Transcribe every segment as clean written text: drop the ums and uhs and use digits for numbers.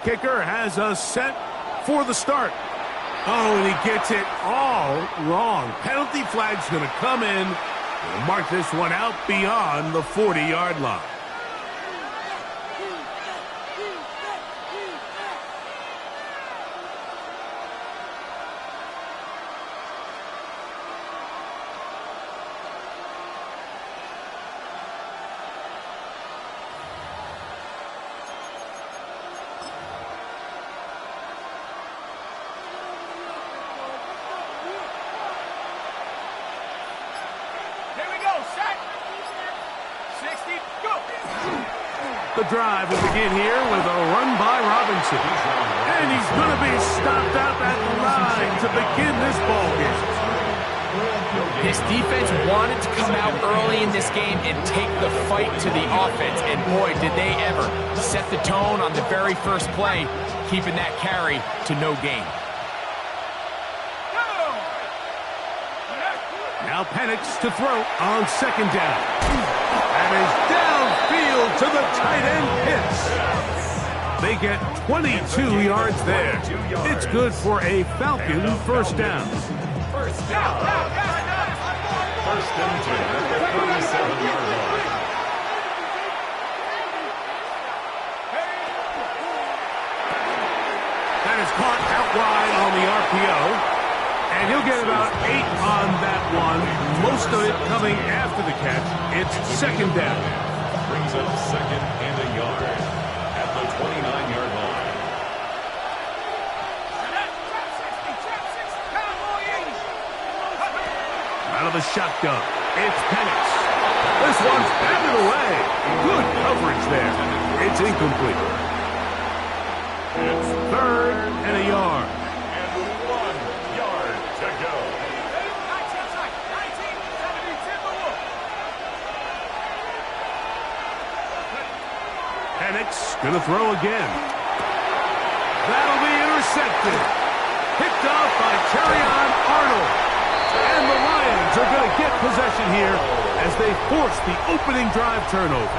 Kicker has us set for the start. Oh, and he gets it all wrong. Penalty flag's going to come in. We'll mark this one out beyond the 40-yard line. The drive will begin here with a run by Robinson. And he's going to be stopped up at the line to begin this ball game. This defense wanted to come out early in this game and take the fight to the offense. And boy, did they ever set the tone on the very first play, keeping that carry to no gain. Now Penix to throw on second down. And is downfield to the tight end Pitts. They get 22 yards there. It's good for a Falcon first down. First down. First and 10 at the 37-yard line. That is caught out wide on the RPO. And he'll get about 8 on that one. Most of it coming after the catch. It's second down. Brings up second and a yard at the 29-yard line. Out of the shotgun, it's Penix. This one's batted away. Good coverage there. It's incomplete. It's third and a yard. Penix going to throw again. That'll be intercepted. Picked off by Terrion Arnold. And the Lions are going to get possession here as they force the opening drive turnover.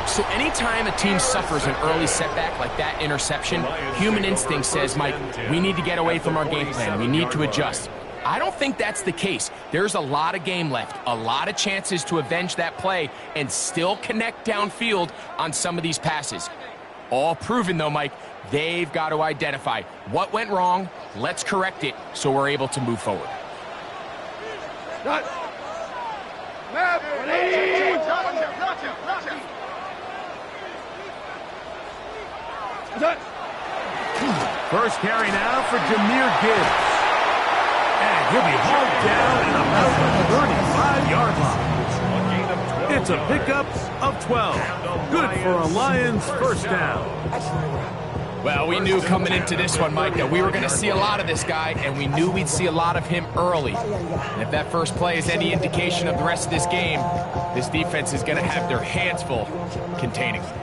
So anytime a team suffers an early setback like that interception, human instinct says, Mike, we need to get away from our game plan. We need to adjust. I don't think that's the case. There's a lot of game left, a lot of chances to avenge that play and still connect downfield on some of these passes. All proven, though, Mike, they've got to identify what went wrong, let's correct it so we're able to move forward. First carry now for Jahmyr Gibbs. And he'll be hauled down at about the 35-yard line. It's a pickup of 12. Good for a Lions first down. Well, we knew coming into this one, Mike, that we were going to see a lot of this guy, and we knew we'd see a lot of him early. And if that first play is any indication of the rest of this game, this defense is going to have their hands full containing him.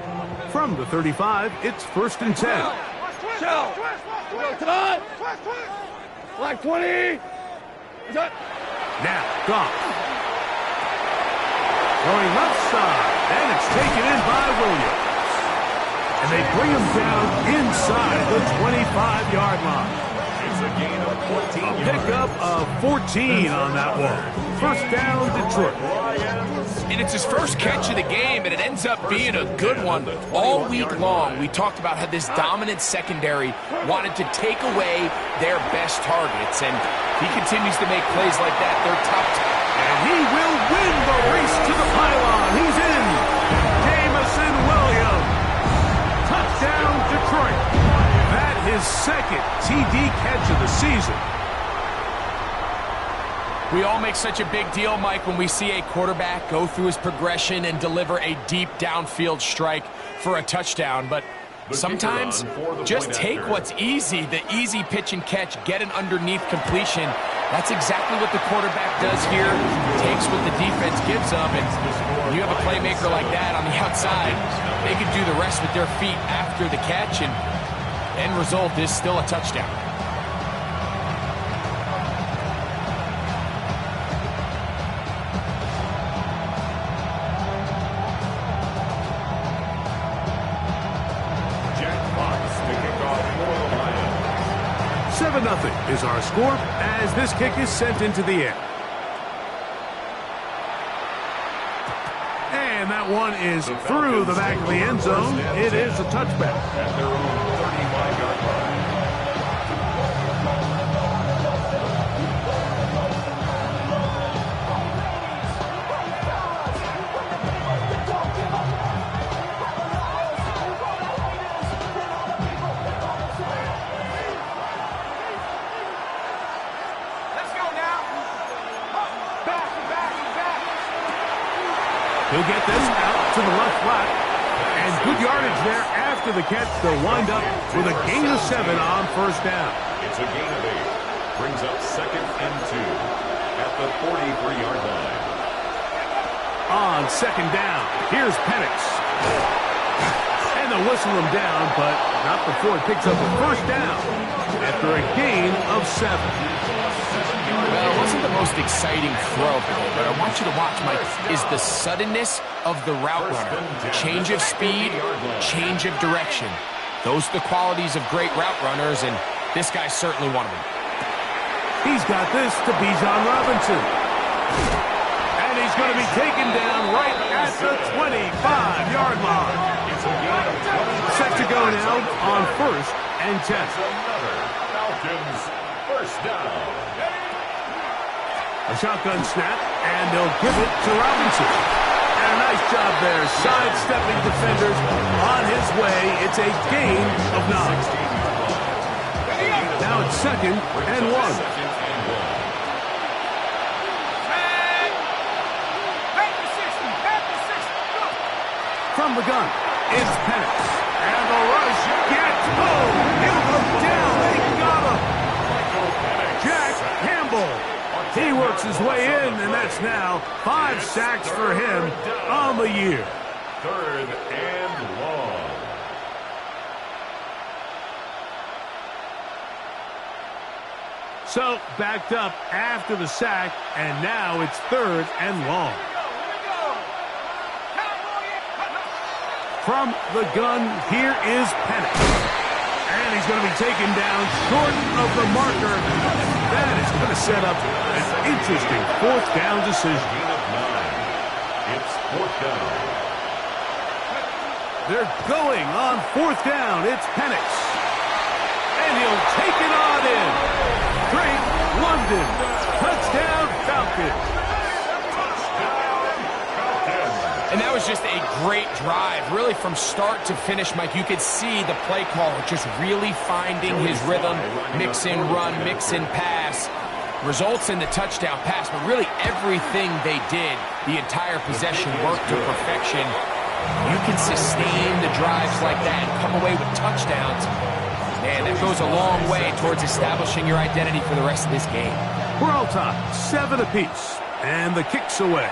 From the 35, it's first and 10. Black 20. Now, Goff. Throwing left side, and it's taken in by Williams. And they bring him down inside the 25-yard line. It's a gain of 14 yards. Pickup of 14 on that one. First down, Detroit. And it's his first catch of the game, and it ends up being a good one. All week long, we talked about how this dominant secondary wanted to take away their best targets, and he continues to make plays like that. They're tough. And he will win the race to the pylon. He's in. Jameson Williams. Touchdown, Detroit. That his second TD catch of the season. We all make such a big deal, Mike, when we see a quarterback go through his progression and deliver a deep downfield strike for a touchdown. But sometimes just take what's easy, the easy pitch and catch, get an underneath completion. That's exactly what the quarterback does here. Takes what the defense gives them, and when you have a playmaker like that on the outside, they can do the rest with their feet after the catch, and end result is still a touchdown. Jack Fox 7-0 is our score as this kick is sent into the air. And that one is through the back of the end zone. It is a touchback. At their own 35-yard line. He'll get this out to the left flat. And good yardage there after the catch. They'll wind up with a gain of 7 on first down. It's a gain of 8. Brings up 2nd and 2 at the 43-yard line. On 2nd down, here's Penix. And they'll whistle him down, but not before he picks up a first down after a gain of 7. Well, it wasn't the most exciting throw, but I want you to watch, Mike, is the suddenness of the route runner. Change of speed, change of direction. Those are the qualities of great route runners, and this guy's certainly one of them. He's got this to Bijan Robinson. And he's going to be taken down right at the 25-yard line. Set to go now on 1st and 10. Another Falcons first down. A shotgun snap, and they'll give it to Robinson. And a nice job there, sidestepping defenders on his way. It's a gain of 9. Now it's 2nd and 1. From the gun, it's Penix. And the rush gets home. He'll go down. They got him. Jack Campbell. He works his way in, and that's now 5 sacks for him on the year. 3rd and long. So backed up after the sack, and now it's 3rd and long. From the gun, here is Penix. And he's going to be taken down short of the marker. That is going to set up an interesting 4th down decision. Gain of 9. It's 4th down. They're going on 4th down. It's Penix. And he'll take it on in. Drake London. Touchdown Falcons. And that was just a great drive, really from start to finish, Mike. You could see the play caller just really finding his rhythm, mix in run, mix in pass. Results in the touchdown pass, but really everything they did, the entire possession worked to perfection. You can sustain the drives like that and come away with touchdowns. Man, that goes a long way towards establishing your identity for the rest of this game. We're all tied, 7 apiece, and the kick's away.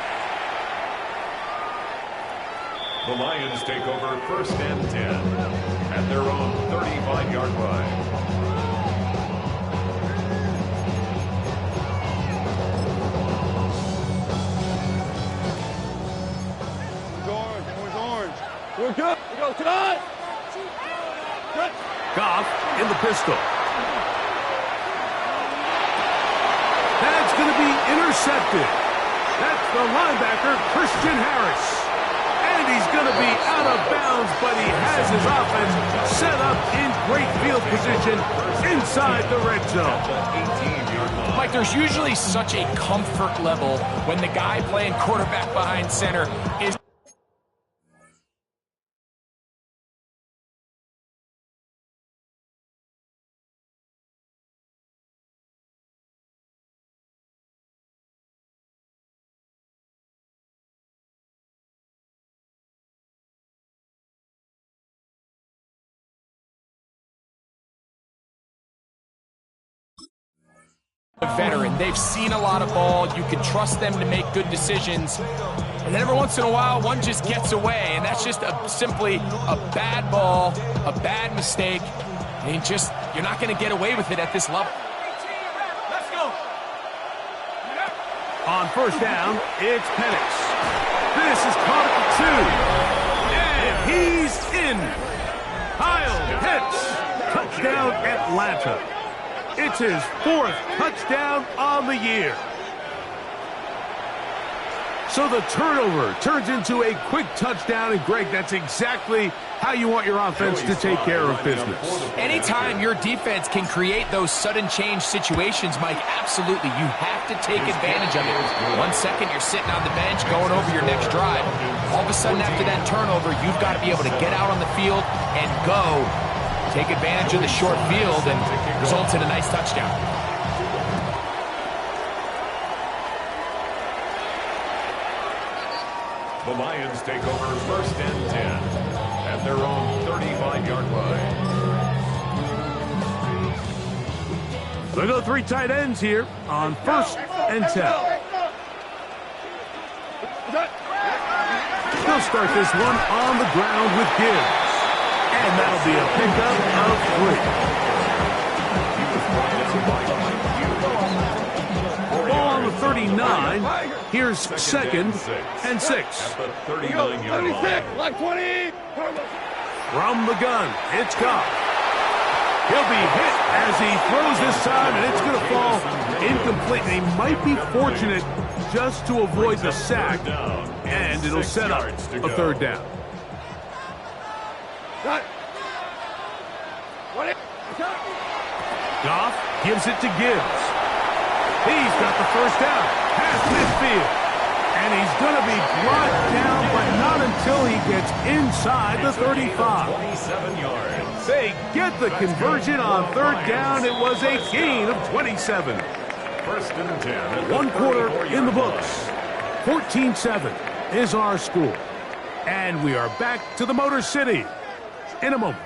The Lions take over 1st and 10 at their own 35-yard line. Orange. We're good. We go, cut. Goff in the pistol. That's going to be intercepted. That's the linebacker, Christian Harris. And he's going to be out of bounds, but he has his offense set up in great field position inside the red zone. Mike, there's usually such a comfort level when the guy playing quarterback behind center is a veteran. They've seen a lot of ball. You can trust them to make good decisions. And then every once in a while, one just gets away. And that's just simply a bad ball, a bad mistake. And you're not going to get away with it at this level. Let's go. On 1st down, it's Penix. This is caught at the 2. And he's in. Kyle Pitts. Touchdown Atlanta. It's his 4th touchdown on the year. So the turnover turns into a quick touchdown, and Greg, that's exactly how you want your offense to take care of business. Anytime your defense can create those sudden change situations, Mike, absolutely, you have to take advantage of it. 1 second, you're sitting on the bench going over your next drive. All of a sudden, after that turnover, you've got to be able to get out on the field and go. Take advantage of the short field and results in a nice touchdown. The Lions take over 1st and 10 at their own 35-yard line. They go 3 tight ends here on 1st and 10. They'll start this one on the ground with Gibbs. And that'll be a pickup of 3. Ball on the 39. Here's 2nd and 6. At the 39-yard line. Like 20. From the gun, it's Goff. He'll be hit as he throws this time, and it's going to fall incomplete. And he might be fortunate just to avoid the sack, and it'll set up a 3rd down. Goff gives it to Gibbs. He's got the 1st down past midfield. And he's going to be brought down, but not until he gets inside the 35. 27 yards. They get the conversion on 3rd down. It was a gain of 27. 1st and 10. 1 quarter in the books. 14-7 is our score. And we are back to the Motor City in a moment.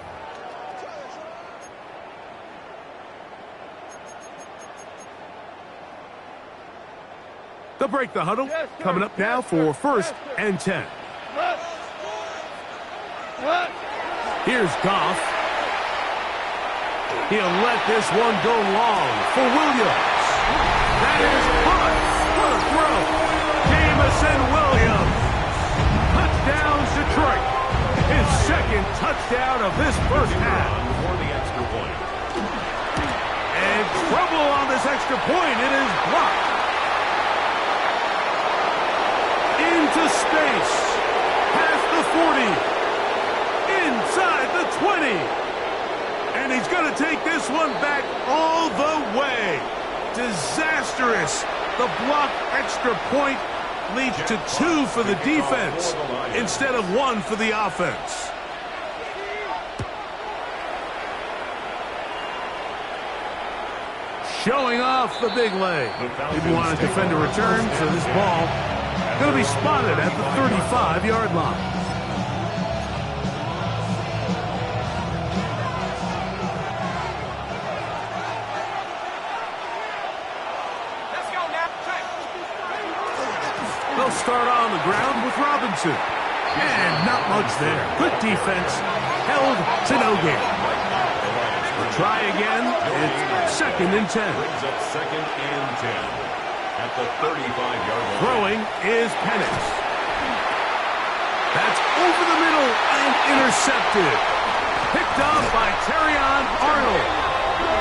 They'll break the huddle. Coming up now for 1st and 10. Here's Goff. He'll let this one go long for Williams. That is caught for the throw. Jamison Williams. Touchdown, Detroit. His 2nd touchdown of this 1st half. For the extra point. And trouble on this extra point. It is blocked. Into space, past the 40, inside the 20, and he's going to take this one back all the way. Disastrous. The blocked extra point leads to 2 for the defense instead of 1 for the offense. Showing off the big leg. Didn't want to defend a return, so this ball going to be spotted at the 35-yard line. Let's go now. They'll start on the ground with Robinson. And not much there. Good defense. Held to no gain. Try again. It's 2nd and 10. Brings up 2nd and 10. At the 35-yard line. Throwing is Penix. That's over the middle and intercepted. Picked off by Terrion Arnold.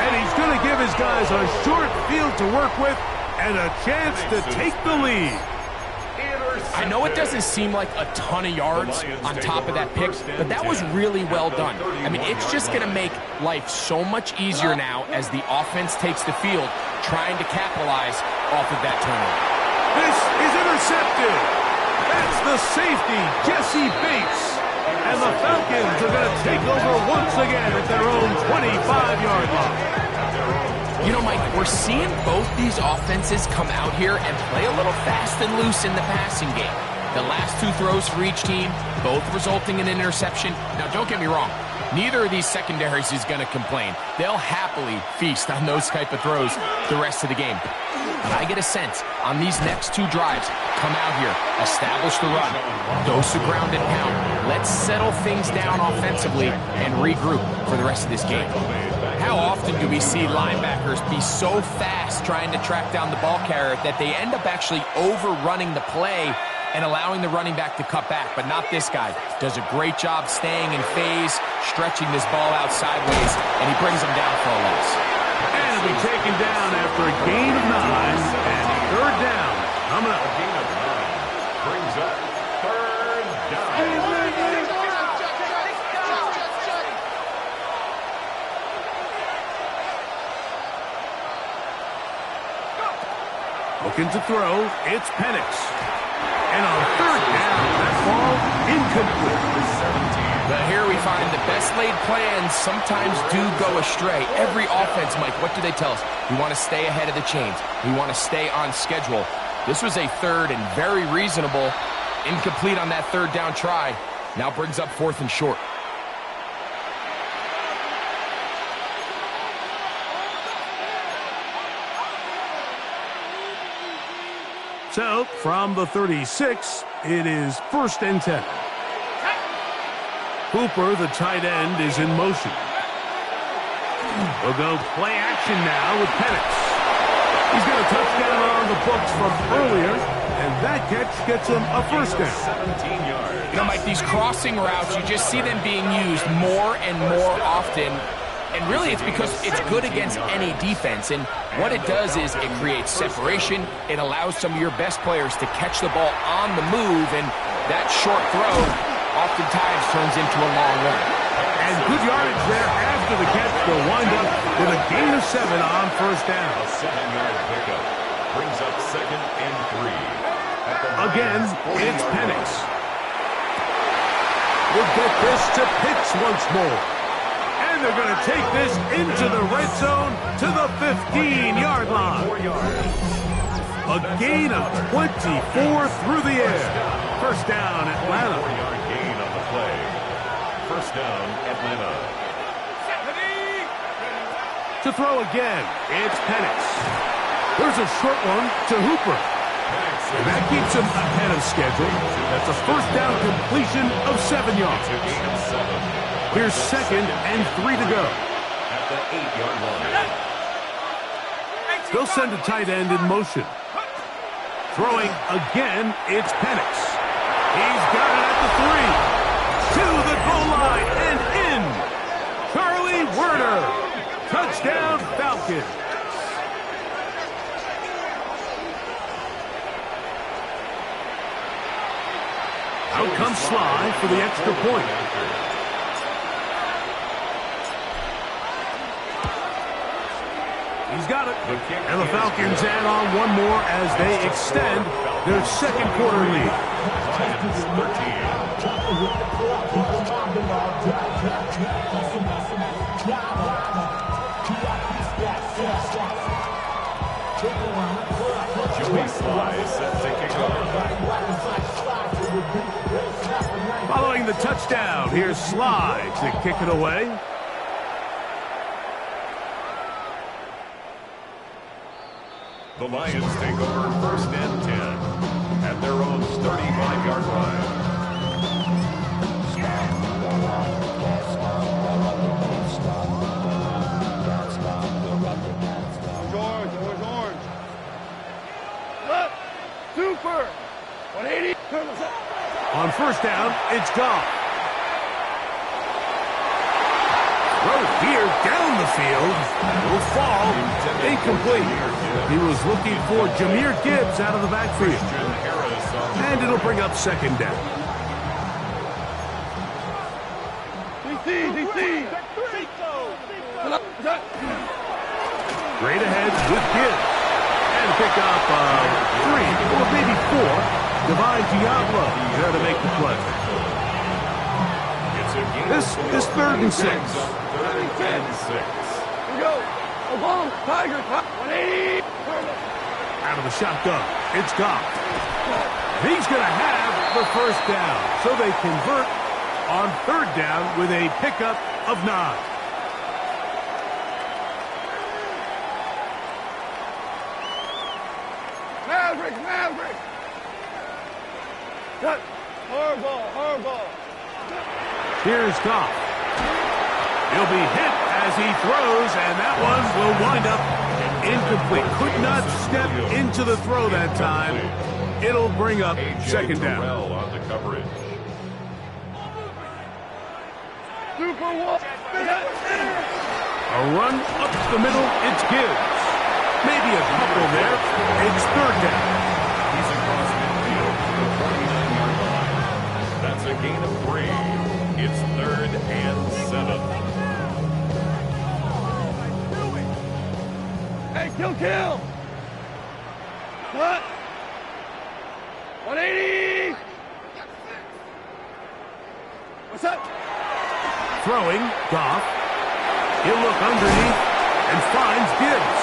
And he's going to give his guys a short field to work with and a chance to take the lead. I know it doesn't seem like a ton of yards on top of that pick, but that was really well done. I mean, it's just going to make life so much easier now as the offense takes the field, trying to capitalize off of that turnover. This is intercepted. That's the safety, Jesse Bates. And the Falcons are going to take over once again at their own 25-yard line. You know, Mike, we're seeing both these offenses come out here and play a little fast and loose in the passing game. The last 2 throws for each team, both resulting in an interception. Now, don't get me wrong. Neither of these secondaries is going to complain. They'll happily feast on those type of throws the rest of the game. But I get a sense on these next 2 drives, come out here, establish the run, dose the ground and pound. Let's settle things down offensively and regroup for the rest of this game. How often do we see linebackers be so fast trying to track down the ball carrier that they end up actually overrunning the play and allowing the running back to cut back? But not this guy. Does a great job staying in phase, stretching this ball out sideways, and he brings him down for a loss. And it'll be taken down after a gain of 9. And third down coming up. A gain of 9 brings up third down. Looking to throw, it's Penix. And on third down, that ball incomplete. But here we find the best laid plans sometimes do go astray. Every offense, Mike, what do they tell us? We want to stay ahead of the chains. We want to stay on schedule. This was a third and very reasonable. Incomplete on that third down try. Now brings up 4th and short. So, from the 36, it is 1st and 10. Hooper, the tight end, is in motion. We'll go play action now with Penix. He's got a touchdown on the books from earlier, and that catch gets him a first down. 17 yards. You know, Mike, these crossing routes, you just see them being used more and more often. And really, it's because it's good against any defense. And what it does is it creates separation. It allows some of your best players to catch the ball on the move. And that short throw oftentimes turns into a long one. And good yardage there after the catch. They'll wind up with a gain of 7 on first down. A 7-yard pickup brings up 2nd and 3. Again, it's Penix. We'll get this to Pitts once more. And they're going to take this into the red zone to the 15-yard line. 4 yards. A gain of 24 through the air. First down, Atlanta. 4-yard gain on the play. First down, Atlanta. To throw again, it's Penix. There's a short one to Hooper. And that keeps him ahead of schedule. That's a first down completion of 7 yards. A gain of 7. Here's 2nd and 3 to go. At the 8-yard line. They'll send a tight end in motion. Throwing again, it's Penix. He's got it at the 3. To the goal line and in. Charlie Werner. Touchdown, Falcons. Out comes Sly for the extra point. He's got it. And the Falcons add on one more as they extend their second quarter lead. Joey Sly set to kick off. Following the touchdown, here's Sly to kick it away. The Lions take over 1st and 10 at their own 35-yard line. Orange. Look, super. 180. On first down, it's Goff. Throw here down the field. Will fall. Incomplete. He was looking for Jahmyr Gibbs out of the backfield. And it'll bring up 2nd down. DC. Straight ahead with Gibbs. And pick up 3 or maybe 4. Divine Diablo there to make the play. This is 3rd and 6. 3rd and 6. Here we go. Tiger. 180. Out of the shotgun, it's Goff. He's going to have the first down. So they convert on 3rd down with a pickup of 9. Maverick. Hardball. Here's Goff. He'll be hit as he throws, and that one will wind up incomplete. Could not step into the throw that time. It'll bring up 2nd down. On the coverage. A A run up the middle, it's Gibbs. Maybe a couple there. It's third down. He's across midfield to the 49-yard line. That's a gain of 3. It's 3rd and 7. Hey, kill! Cut! 180! What's up? Throwing, Goff. He'll look underneath and finds Gibbs.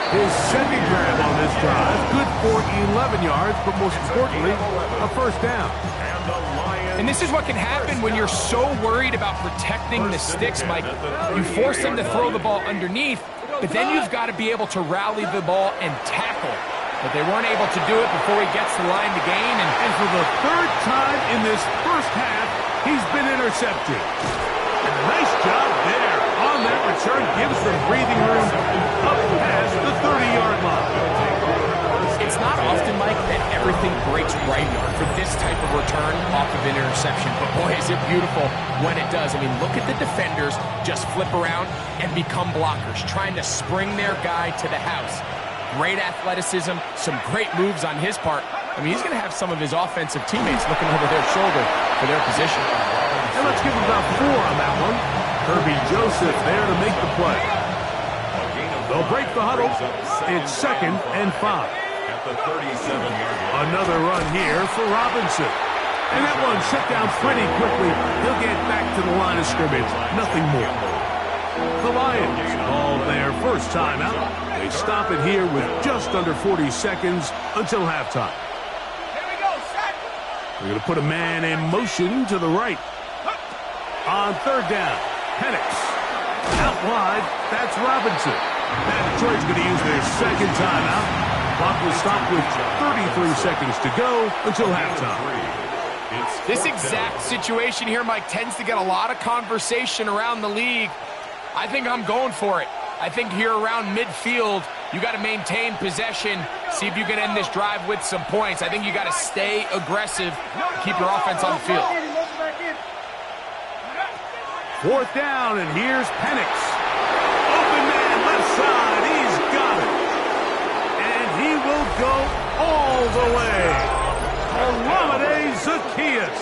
His second grab on this drive, good for 11 yards, but most importantly, a first down. And this is what can happen when you're so worried about protecting the sticks, Mike. You force them to throw the ball underneath, but then you've got to be able to rally the ball and tackle. But they weren't able to do it before he gets the line to gain. And for the third time in this first half, he's been intercepted. And a nice job there on that return. Gives them breathing room up past the 30-yard line. It's not often, Mike, that everything breaks right for this type of return off of an interception. But boy, is it beautiful when it does. I mean, look at the defenders just flip around and become blockers, trying to spring their guy to the house. Great athleticism, some great moves on his part. I mean, he's going to have some of his offensive teammates looking over their shoulder for their position. And let's give him about 4 on that one. Herbie Joseph there to make the play. They'll break the huddle. It's 2nd and 5. At the 37-yard line. Another run here for Robinson. And that one shut down pretty quickly. He'll get back to the line of scrimmage. Nothing more. The Lions call their first timeout. They stop it here with just under 40 seconds until halftime. Here we go, set! They're going to put a man in motion to the right. On third down, Penix. Out wide, that's Robinson. Now Detroit's going to use their second timeout. Clock will stop with 33 seconds to go until halftime. This exact situation here, Mike, tends to get a lot of conversation around the league. I think I'm going for it. I think here around midfield, you got to maintain possession, see if you can end this drive with some points. I think you got to stay aggressive, keep your offense on the field. 4th down, and here's Penix. Open man left side, he's got it. And he will go all the way. Olamide Zaccheaus.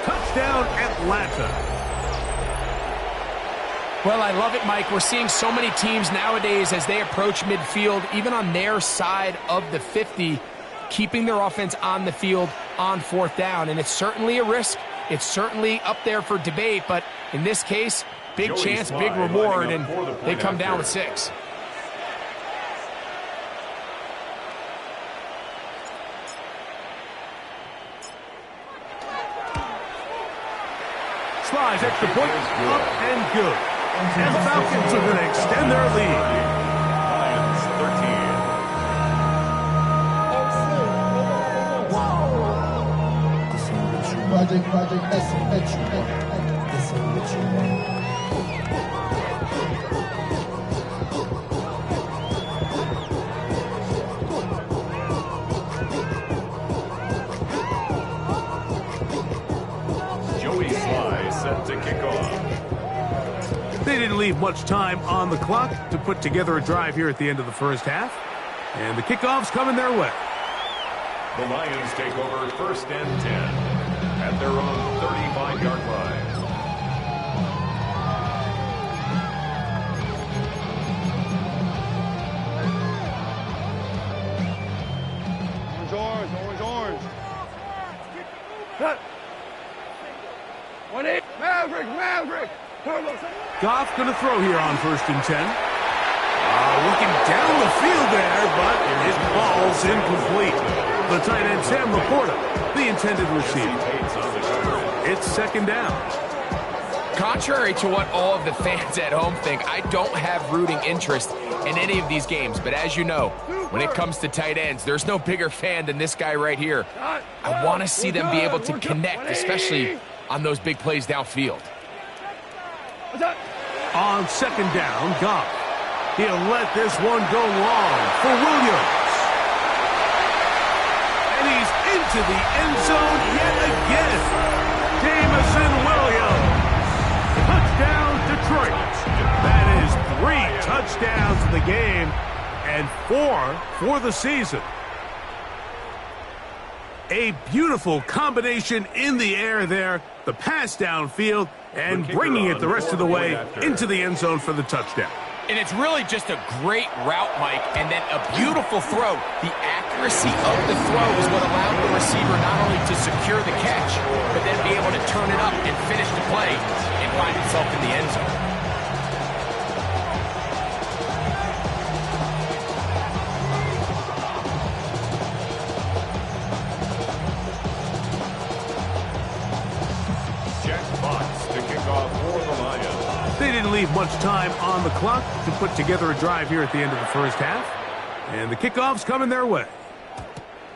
Touchdown, Atlanta. Well, I love it, Mike. We're seeing so many teams nowadays as they approach midfield, even on their side of the 50, keeping their offense on the field on 4th down. And it's certainly a risk. It's certainly up there for debate, but in this case, big chance, big reward, and they come down with 6. Slides extra point, up and good. And the Falcons are going to extend their lead. Lions 13. Project S. Joey Sly set to kick off. They didn't leave much time on the clock to put together a drive here at the end of the first half. And the kickoff's coming their way. The Lions take over 1st and 10 at their own 35-yard line. Orange. Cut! 180! Maverick! Goff going to throw here on 1st and 10. Looking down the field there, but his ball's incomplete. The tight end, Sam Laporta, the intended receiver. It's 2nd down. Contrary to what all of the fans at home think, I don't have rooting interest in any of these games. But as you know, when it comes to tight ends, there's no bigger fan than this guy right here. I want to see them be able to connect, especially on those big plays downfield. On 2nd down, Goff. He'll let this one go long for Williams. And he's into the end zone yet again. Jameson Williams. Touchdown, Detroit. That is touchdowns in the game and 4 for the season. A beautiful combination in the air there, the pass downfield, and bringing it the rest of the way into the end zone for the touchdown. And it's really just a great route, Mike, and then a beautiful throw. The accuracy of the throw is what allowed the receiver not only to secure the catch, but then be able to turn it up and finish the play and find himself in the end zone. They didn't leave much time on the clock to put together a drive here at the end of the first half. And the kickoff's coming their way.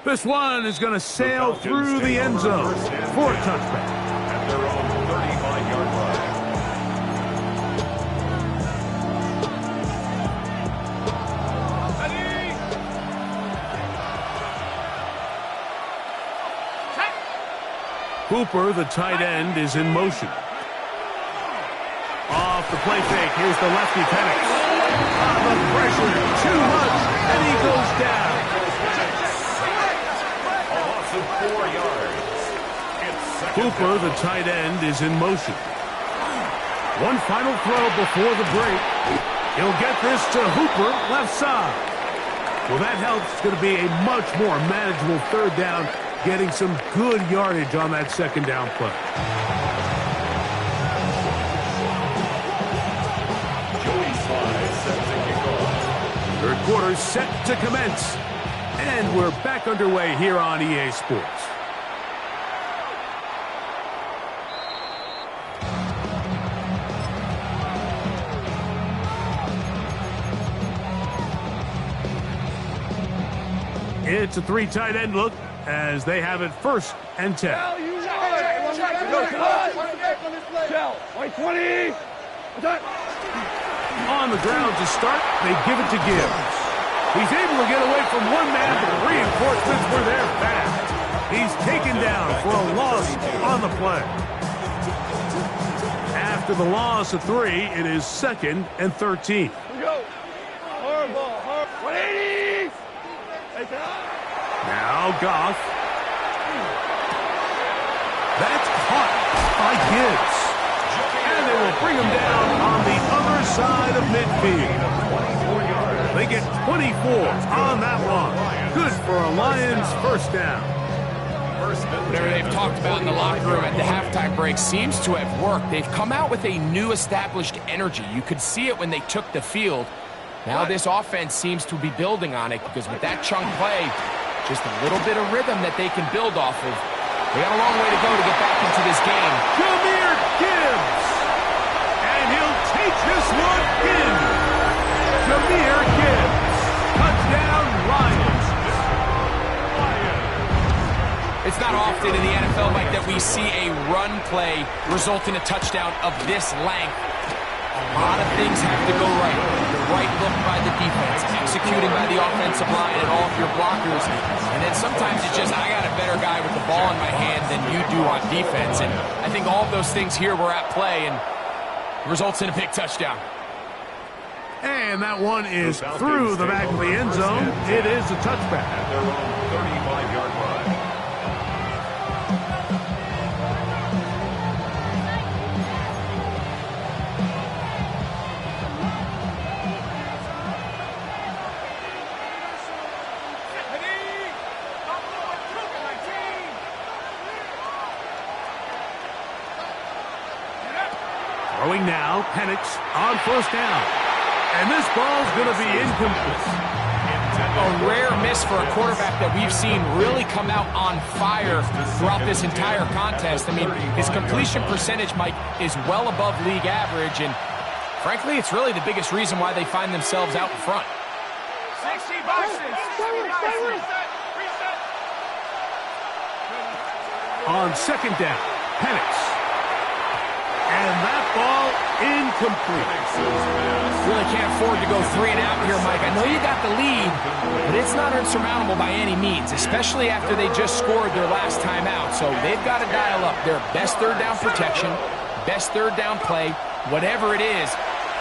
This one is going to sail through the end zone for a touchback. At their own 35-yard line. Hooper, the tight end, is in motion. Off the play fake, here's the lefty Penix. The pressure, too much, and he goes down. A loss of 4 yards. Hooper, the tight end, is in motion. One final throw before the break. He'll get this to Hooper, left side. Well, that helps. It's going to be a much more manageable third down, getting some good yardage on that second down play. Third quarter set to commence. And we're back underway here on EA Sports. It's a 3 tight end look as they have it 1st and 10. White 20. On the ground to start, they give it to Gibbs. He's able to get away from one man, but the reinforcements were there fast. He's taken down for a loss on the play. After the loss of 3, it is 2nd and 13. Go. Horrible. 180. Now Goff. That's caught by Gibbs. And they will bring him down on the other side of midfield. They get 24 on that one. Good for a Lions first down. Whatever they've talked about in the locker room at the halftime break seems to have worked. They've come out with a new established energy. You could see it when they took the field. Now this offense seems to be building on it because with that chunk play, just a little bit of rhythm that they can build off of. They got a long way to go to get back into this game. Jahmyr Gibbs. And he'll take this one in. Jahmyr Gibbs. Touchdown, Lions. It's not often in the NFL, Mike, that we see a run play result in a touchdown of this length. A lot of things have to go right. The right look by the defense, executing by the offensive line and all of your blockers. And then sometimes it's just, I got a better guy with the ball in my hand than you do on defense. And I think all of those things here were at play and results in a big touchdown. And that one is through the back of the end zone. It is a touchback. At their own 35-yard line. Throwing now, Penix on first down. And this ball's going to be incomplete. A rare miss for a quarterback that we've seen really come out on fire throughout this entire contest. I mean, his completion percentage, Mike, is well above league average, and frankly, it's really the biggest reason why they find themselves out in front. 60 boxes. On second down, Penix. And that ball incomplete. Really can't afford to go 3 and out here, Mike. I know you got the lead, but it's not insurmountable by any means, especially after they just scored their last time out. So they've got to dial up their best third down protection, best third down play, whatever it is.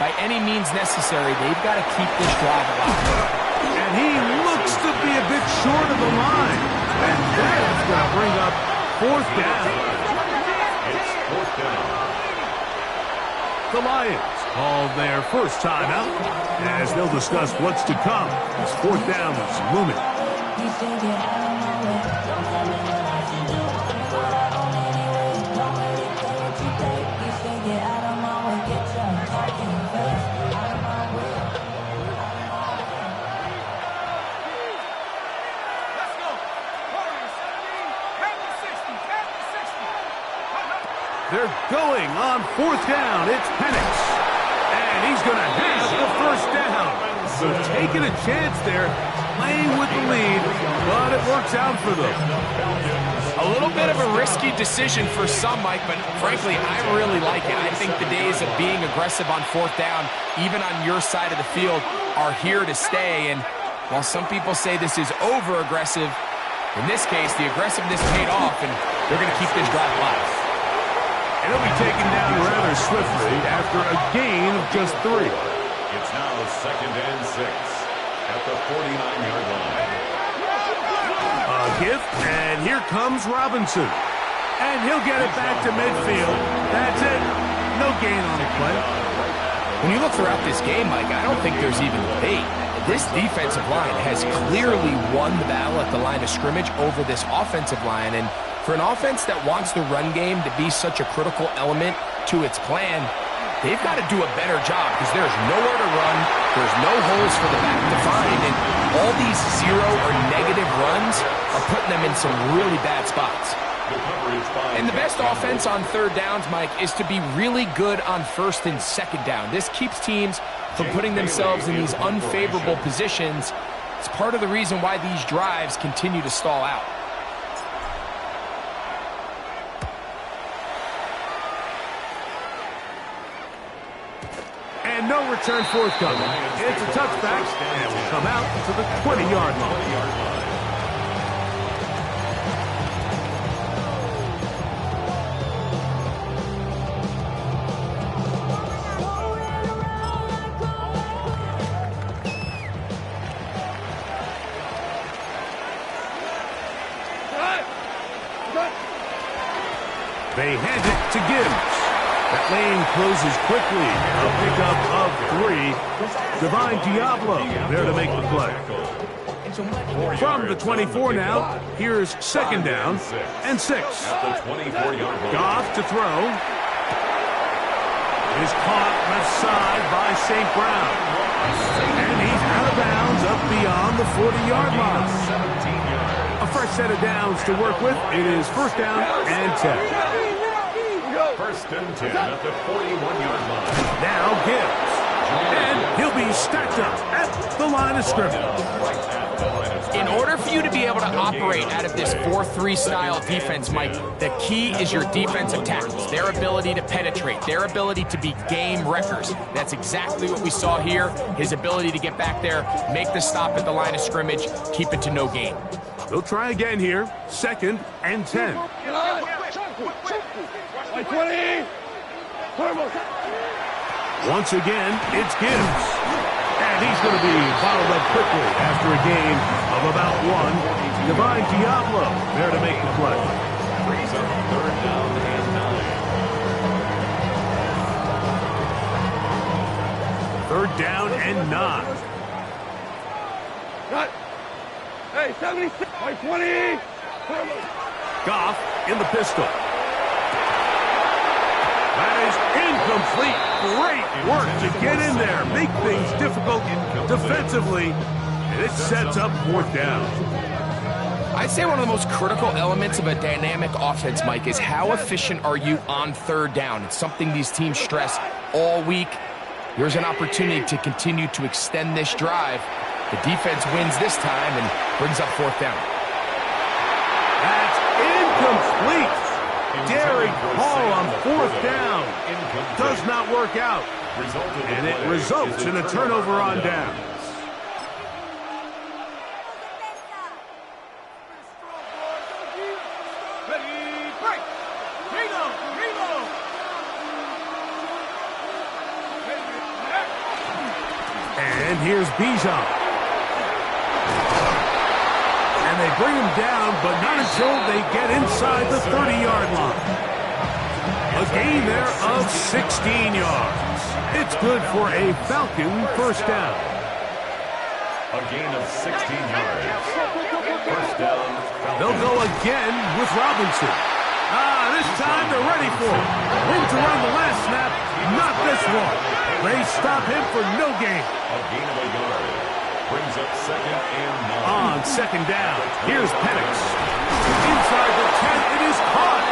by any means necessary. They've got to keep this drive alive. And he looks to be a bit short of the line. And that's going to bring up fourth down. It's fourth down. The Lions call their first timeout as they'll discuss what's to come as fourth down is looming. They're going on fourth down. It's Penix. And he's going to have the first down. So taking a chance there, playing with the lead, but it works out for them. A little bit of a risky decision for some, Mike, but frankly, I really like it. I think the days of being aggressive on fourth down, even on your side of the field, are here to stay. And while some people say this is over-aggressive, in this case, the aggressiveness paid off, and they're going to keep this drive alive. And he'll be taken down rather swiftly after a gain of just 3. It's now 2nd and 6 at the 49-yard line. A gift, and here comes Robinson. And he'll get it back to midfield. That's it. No gain on the play. When you look throughout this game, Mike, I don't think there's even a debate. This defensive line has clearly won the battle at the line of scrimmage over this offensive line, and for an offense that wants the run game to be such a critical element to its plan, they've got to do a better job because there's nowhere to run, there's no holes for the back to find, and all these zero or negative runs are putting them in some really bad spots. And the best offense on third downs, Mike, is to be really good on first and second down. This keeps teams from putting themselves in these unfavorable positions. It's part of the reason why these drives continue to stall out. And no return forthcoming. It's a touchback, and will come out to the 20-yard line. They hand it to Gibbs. That lane closes quickly. A pickup of 3. Divine Diablo there to make the play. From the 24 now, here's 2nd down and 6. Goff to throw. Is caught left side by St. Brown. And he's out of bounds up beyond the 40-yard line. A fresh set of downs to work with. It is 1st down and 10. 1st and 10 at the 41-yard line. Now Gibbs. And he'll be stacked up at the line of scrimmage. In order for you to be able to operate out of this 4-3 style defense, Mike, the key is your defensive tackles, their ability to penetrate, their ability to be game wreckers. That's exactly what we saw here, his ability to get back there, make the stop at the line of scrimmage, keep it to no gain. They'll try again here, 2nd and 10. 20. Once again, it's Gibbs. And he's going to be followed up quickly after a gain of about 1. Divine Diablo there to make the play. Brings up 3rd down and 9. 3rd down and 9. Cut. Hey, 76. 20. Goff in the pistol. That is incomplete. Great work to get in there, make things difficult defensively, and it sets up 4th down. I'd say one of the most critical elements of a dynamic offense, Mike, is how efficient are you on 3rd down. It's something these teams stress all week. Here's an opportunity to continue to extend this drive. The defense wins this time and brings up 4th down. That's incomplete. Derek Hall on 4th down. Does not work out. And it results in a turnover on down. Ready, break. Reload. And here's Bijan. And they bring him down, but not until they get inside the 30-yard line. A gain there of 16 yards. It's good for a Falcon first down. A gain of 16 yards. First down. They'll go again with Robinson. This time they're ready for it. Room to run the last snap, not this one. They stop him for no gain. A gain of a yard. Brings up second and 9. On second down, here's Penix. Inside the 10, it is caught.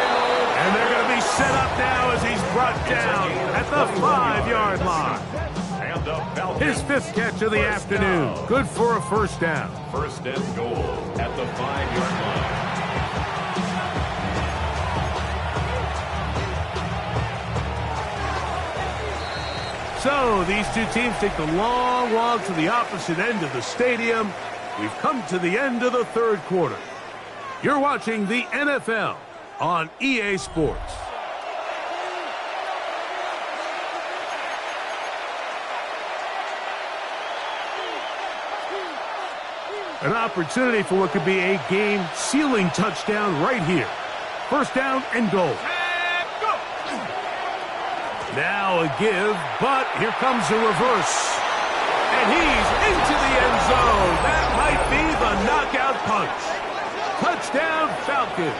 And they're going to be set up now as he's brought down at the 5-yard line. And the Falcons. His 5th catch of the afternoon. Good for a first down. First and goal at the 5-yard line. So these two teams take the long walk to the opposite end of the stadium. We've come to the end of the third quarter. You're watching the NFL on EA Sports. An opportunity for what could be a game-sealing touchdown right here. First down and goal. Now a give, but here comes a reverse. And he's into the end zone. That might be the knockout punch. Touchdown, Falcons.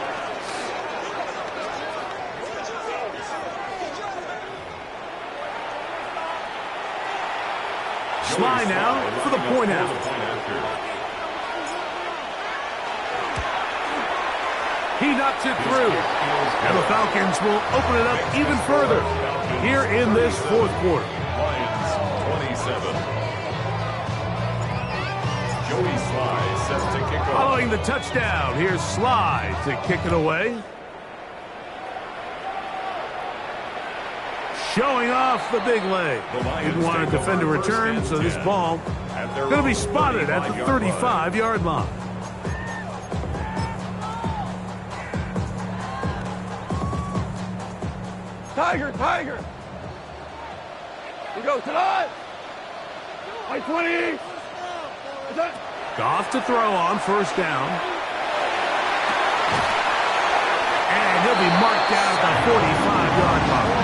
Sly now for the point after. He knocks it through. And the Falcons will open it up even further here in this fourth quarter. Lions 27. Joey Sly set to kick off. Following the touchdown, here's Sly to kick it away. Showing off the big leg. Didn't want to defend a return, so this ball going to be spotted at the 35-yard line. Tiger, Tiger. We go tonight. By 20. Goff to throw on first down. And he'll be marked down at the 45-yard line.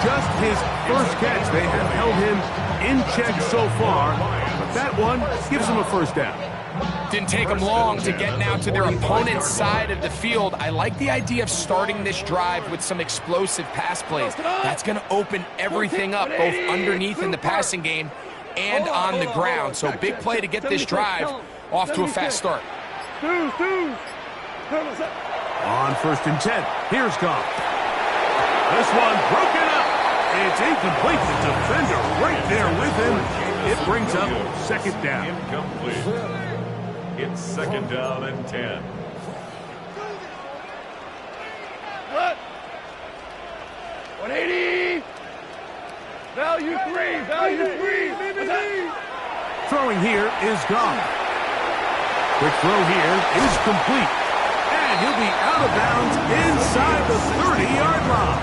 Just his first catch. They have held him in check so far, but that one gives him a first down. Didn't take them long to get now to their opponent's side of the field. I like the idea of starting this drive with some explosive pass plays. That's going to open everything up, both underneath in the passing game and on the ground. So big play to get this drive off to a fast start. On first and 10, here's Goff. This one broken up. It's incomplete. The defender right there with him. It brings up second down. Incomplete. It's second down and 10. What? 180. Value 3. Value 3. Throwing here is Goff. Quick throw here is complete. And he'll be out of bounds inside the 30-yard line.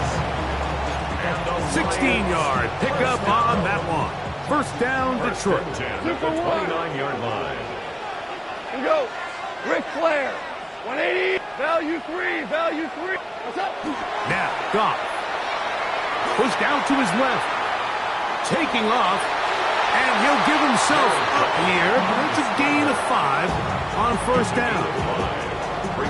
16-yard pickup on that one. First down, Detroit. At the 29-yard line. And go. Ric Flair. 180. Value 3. Value 3. What's up? Now, Goff. Push down to his left. Taking off. And he'll give himself up here. That's a gain of 5 on first down.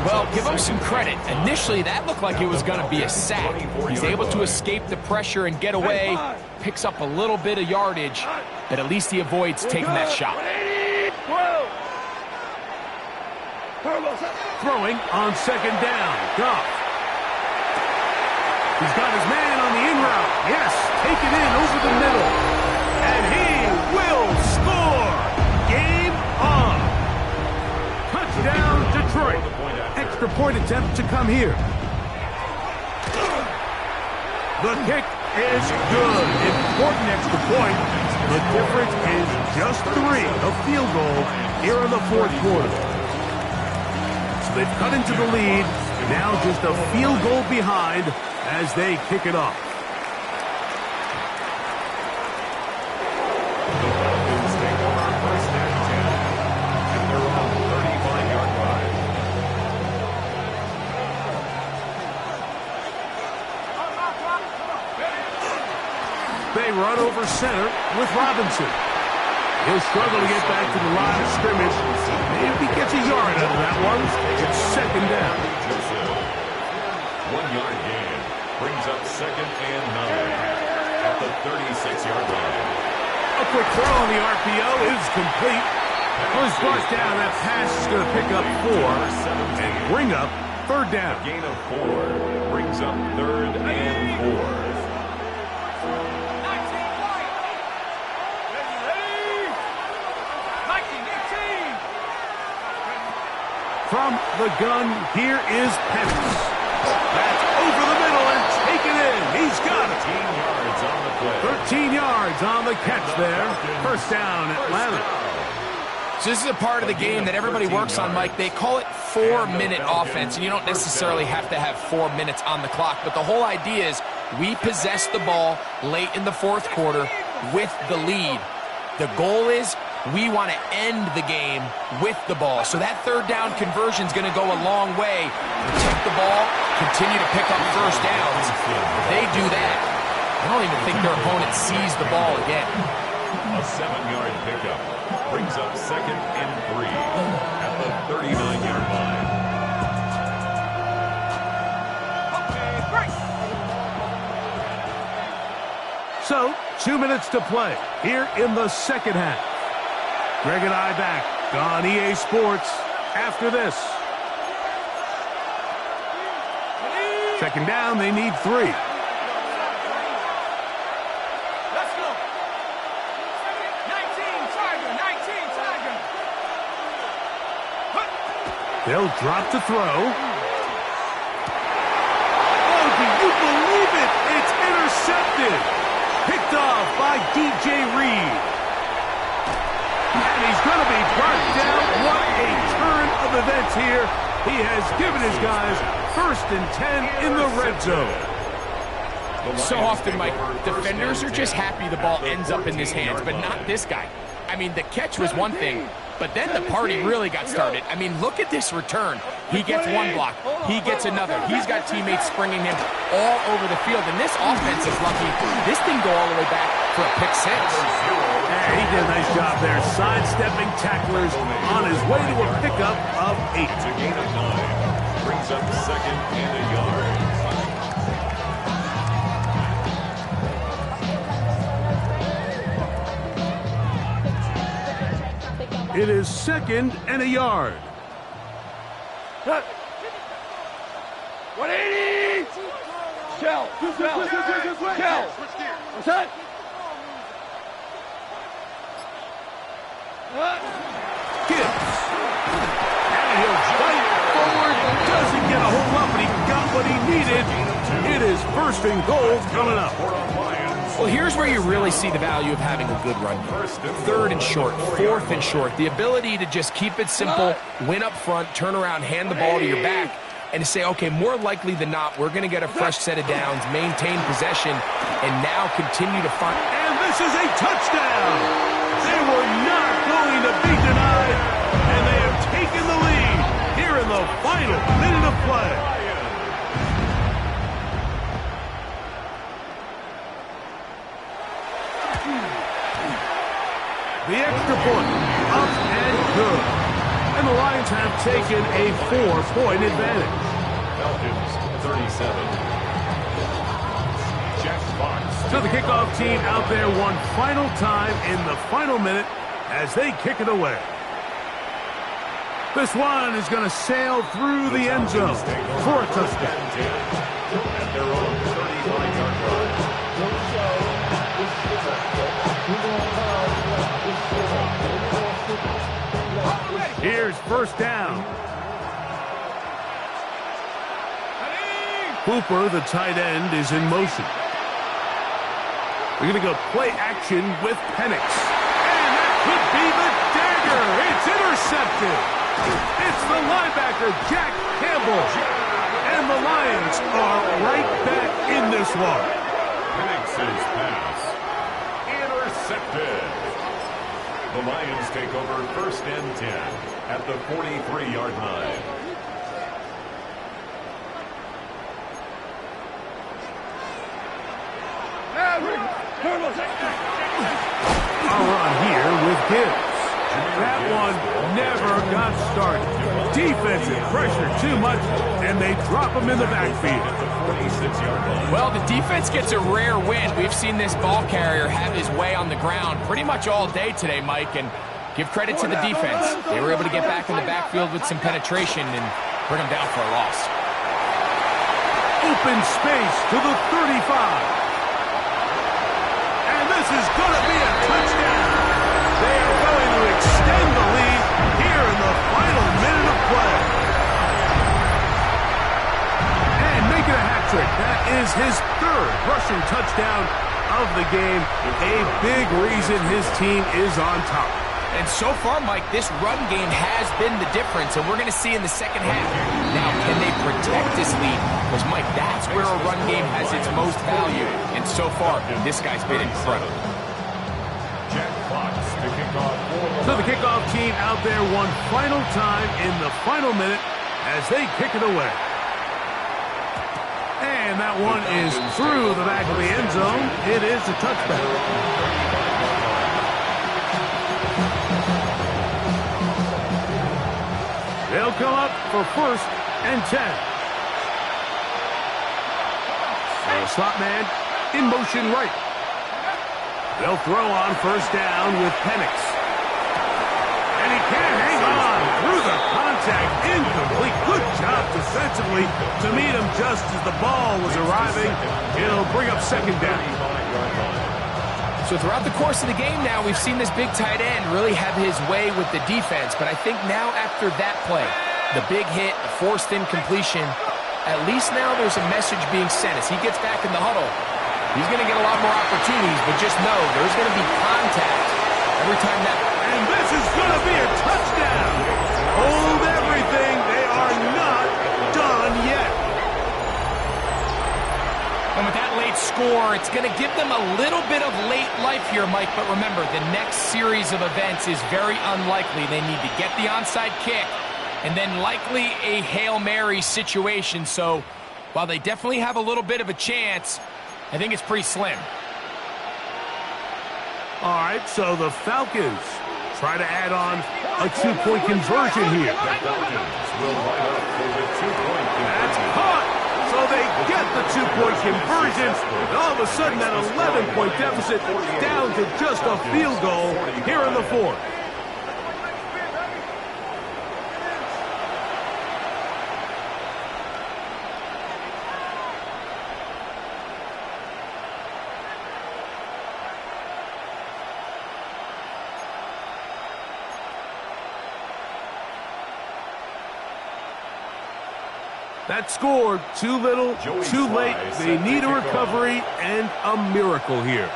Well, give him some credit. Initially, that looked like it was going to be a sack. He's able to escape the pressure and get away. Picks up a little bit of yardage, but at least he avoids taking that shot. Throwing on second down. Goff. He's got his man on the in route. Yes, take it in over the middle. And he will score. Game on. Touchdown, Detroit. Extra point attempt to come here. The kick is good. Important extra point. The difference is just 3. A field goal here in the fourth quarter. So they've cut into the lead. Now just a field goal behind as they kick it off. The they run over center with Robinson. He'll struggle to get back to the line of scrimmage. Maybe he gets a yard out of that one. It's second down. 1 yard gain brings up 2nd and 9 at the 36-yard line. A quick throw on the RPO is complete. First brought down, that pass is going to pick up 4 and bring up third down. Gain of 4 brings up 3rd and 4. From the gun, here is Penix. That's over the middle and taken in. He's got it. 13 yards on the play. 13 yards on the catch there. First down, Atlanta. So this is a part of the game that everybody works on, Mike. They call it 4-minute offense, and you don't necessarily have to have 4 minutes on the clock. But the whole idea is we possess the ball late in the fourth quarter with the lead. The goal is we want to end the game with the ball. So that third down conversion is going to go a long way. Protect the ball, continue to pick up first downs. If they do that, I don't even think their opponent sees the ball again. A 7-yard pickup brings up 2nd and 3 at the 39-yard line. So, 2 minutes to play here in the second half. Greg and I back on EA Sports after this. Second down, they need 3. Let's go. 19, Tiger, 19, Tiger. They'll drop to throw. Oh, do you believe it? It's intercepted. Picked off by DJ Reed. And he's going to be brought down. What a turn of events here. He has given his guys 1st and 10 in the red zone. So often, Mike, defenders are just happy the ball ends up in his hands, but not this guy. I mean, the catch was one thing, but then the party really got started. I mean, look at this return. He gets one block. He gets another. He's got teammates springing him all over the field, and this offense is lucky. This thing go all the way back for a pick 6. Yeah, he did a nice job there, sidestepping tacklers on his way to a pickup of 8. It's a gain of 9. Brings up 2nd and a yard. It is 2nd and a yard. 180. Shell. What's that? Gibbs. And he'll fight forward. Doesn't get a whole lot, but he got what he needed. It is 1st and goal coming up. Well, here's where you really see the value of having a good run game. 3rd and short, 4th and short. The ability to just keep it simple, win up front, turn around, hand the ball to your back, and to say, okay, more likely than not, we're going to get a fresh set of downs, maintain possession, and now continue to find. And this is a touchdown. They were not going to be denied, and they have taken the lead here in the final minute of play. The extra point, up and good. And the Lions have taken a 4-point advantage. Falcons 37. Jack Fox. So the kickoff team out there one final time in the final minute as they kick it away. This one is going to sail through the end zone for a touchdown. At their own 35-yard line. Here's first down. Hooper, the tight end, is in motion. We're going to go play action with Penix. And that could be the dagger. It's intercepted. It's the linebacker, Jack Campbell. And the Lions are right back in this one. Penix's pass. Intercepted. The Lions take over 1st and 10 at the 43-yard line. Gibbs. That one never got started. Defensive pressure too much, and they drop him in the backfield. Well, the defense gets a rare win. We've seen this ball carrier have his way on the ground pretty much all day today, Mike, and give credit to the defense. They were able to get back in the backfield with some penetration and bring them down for a loss. Open space to the 35. And this is going to be a touchdown. They are going to extend the lead here in the final minute of play. And making a hat trick. That is his third rushing touchdown of the game. A big reason his team is on top. And so far, Mike, this run game has been the difference, and we're going to see in the second half. Now, can they protect this lead? Because, Mike, that's where a run game has its most value. And so far, this guy's been incredible. So the kickoff team out there one final time in the final minute as they kick it away. And that one is through the back of the end zone. It is a touchback. They'll come up for 1st and 10. So slot man in motion right. They'll throw on 1st down with Penix. And he can't hang on through the contact. Incomplete. Good job defensively to meet him just as the ball was arriving. It'll bring up 2nd down. So throughout the course of the game now, we've seen this big tight end really have his way with the defense. But I think now after that play, the big hit, the forced incompletion, at least now there's a message being sent. As he gets back in the huddle, he's going to get a lot more opportunities, but just know there's going to be contact every time that... And this is going to be a touchdown. Hold everything. They are not done yet. And with that late score, it's going to give them a little bit of late life here, Mike. But remember, the next series of events is very unlikely. They need to get the onside kick and then likely a Hail Mary situation. So while they definitely have a little bit of a chance, I think it's pretty slim. All right, so the Falcons try to add on a 2-point conversion here. That's caught. So they get the 2-point conversion. And all of a sudden, that 11-point deficit down to just a field goal here in the 4th. That score, too little, too late. They need a recovery and a miracle here.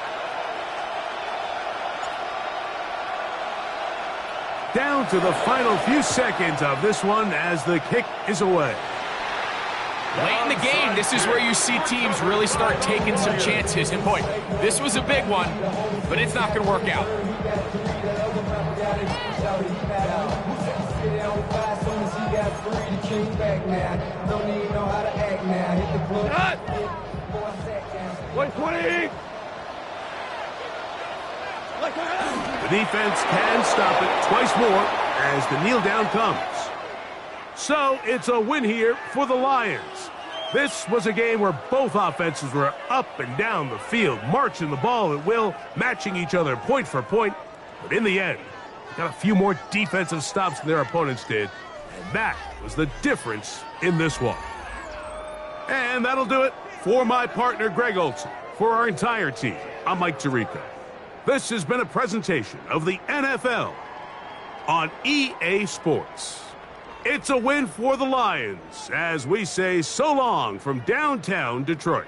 Down to the final few seconds of this one as the kick is away. Late in the game, this is where you see teams really start taking some chances. And boy, this was a big one, but it's not going to work out. Cut! 120! The defense can stop it twice more as the kneel down comes. So it's a win here for the Lions. This was a game where both offenses were up and down the field, marching the ball at will, matching each other point for point. But in the end, they got a few more defensive stops than their opponents did. And that was the difference in this one. And that'll do it for my partner, Greg Olson. For our entire team, I'm Mike Tirico. This has been a presentation of the NFL on EA Sports. It's a win for the Lions as we say so long from downtown Detroit.